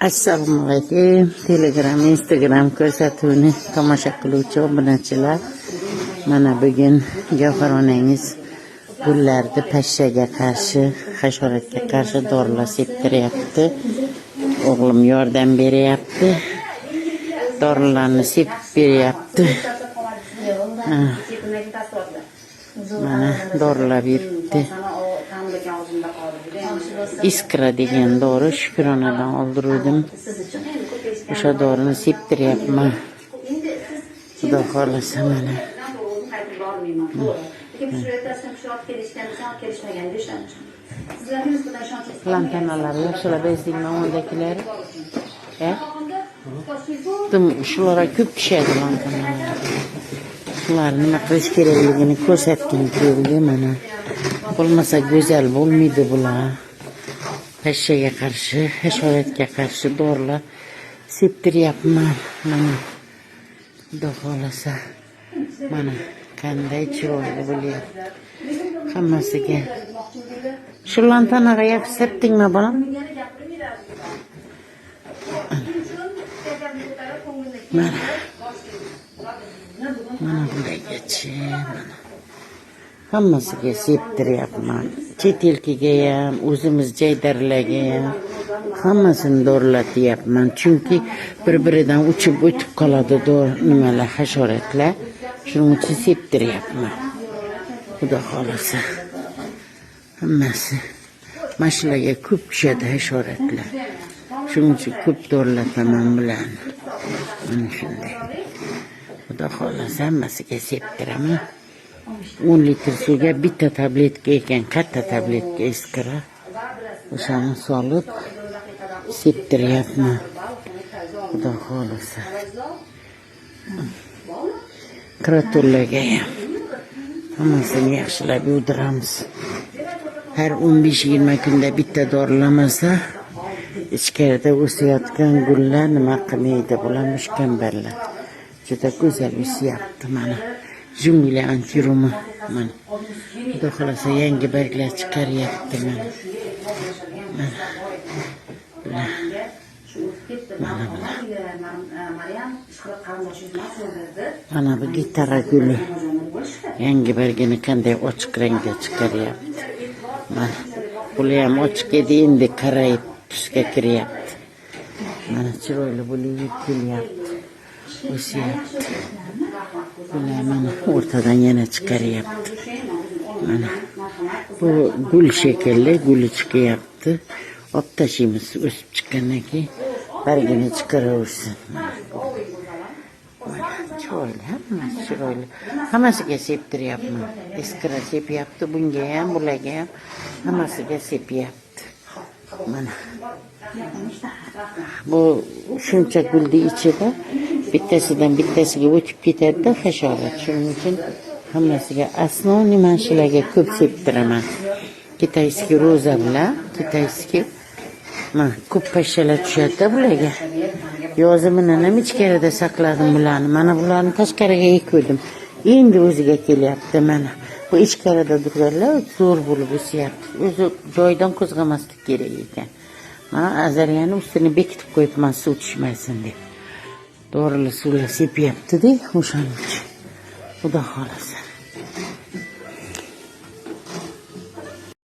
Assalomu alaykum. Telegram, Instagram ko'rsatuvini tomosha qiluvchi obunachilar. Mana bugun Gavhar onangiz gullarni pashshaga qarshi, hasharotga qarshi dorilar septiryapti. O'g'lim yordam beryapti. Dorilarni sepib beryapti. Mana dorilar beribdi. Iskra degan dori Shukronadan oldirdim. O'sha dorini septiryapman. Xudo xolasa mana. Lantanalar yaxshilab bezdingmi o'ndagilar? Shularga ko'p tushadi lantanalar. Shularni nima qilish kerakligini ko'rsatgim keldi mana. Bo'lmasa go'zal bo'lmaydi bular. Pashshaga qarshi, hasharotga qarshi dorilar septiryapman. Mana Xudo xolasa mana qanday chiroyli bo'lyapti. Hammasiga. Shu lantanaga yaxshi sepdingmi bolam? Mana bundaygcha mana. Hammasiga septiryapman. Chet elkiga ham, o'zimiz jaydarlarga ham hammasini dorilatyapman. Chunki bir-biridan uchib o'tib qoladi nimalar, hasharotlar. Shuning uchun septiryapman. Xudo xolasa. Hammasi mashinaga ko'p tushadi hasharotlar. Shuning uchun ko'p dorilataman bularni. Mana shunday. Xudo xolasa hammasiga septiraman. 10 litr suvga bitta tabletka ekan, katta tabletka iskra. O'shani solib septiryapman. Xudo xolasa. Kiratullarga ham hammasini yaxshilab yuvdiramiz. Har 15-20 kunda bitta dorilamasa, ichkarida o'sayotgan gullar nima qilmaydi, bular mushkambarlar. Juda go'zal o'syapti mana. Jungli antirumi mana. Xudo xolasa yangi barglar chiqaryapti mana. Mana bu gitara guli. Yangi bargini qanday ochiq rangga chiqaryapti. Mana buli ham ochiq edi, endi qarayib tusga kiryapti. Mana chiroyli bo'lib kelyapti. O'syapti. Bular mana o'rtadan yana chiqaryapti. Mana bu gul shekilli, guli chiqyapti. Olib tashlaymiz o'sib chiqqandan keyin bargini chiqaraversin. Chiroyli, hammasi chiroyli. Hammasiga septiryapman. Iskra sepyapti, bunga ham, bularga ham hammasiga sepyapti. Mana bu shuncha gulni ichida bittasidan bittasiga o'tib ketadi hasharot. Shuning uchun hammasiga asosiy mashinalarga ko'p septiraman. Kitayskiy roza bilan, kitayskiy ko'p pashshalar tushadi bularga. Yozimini ham ichkarida saqladim bularni. Mana bularni tashqariga ekdim. Endi o'ziga kelyapti mana. Bu ichkarida turganlar zo'r bo'lib o'syapti. O'zi joyidan qo'zg'amaslik kerak ekan. Mana azariyani ustini bekitib qo'yibman suv tushmasin deb. Dorilar suvlar sepyapti-da, o'shaning uchun. Xudo xolasa.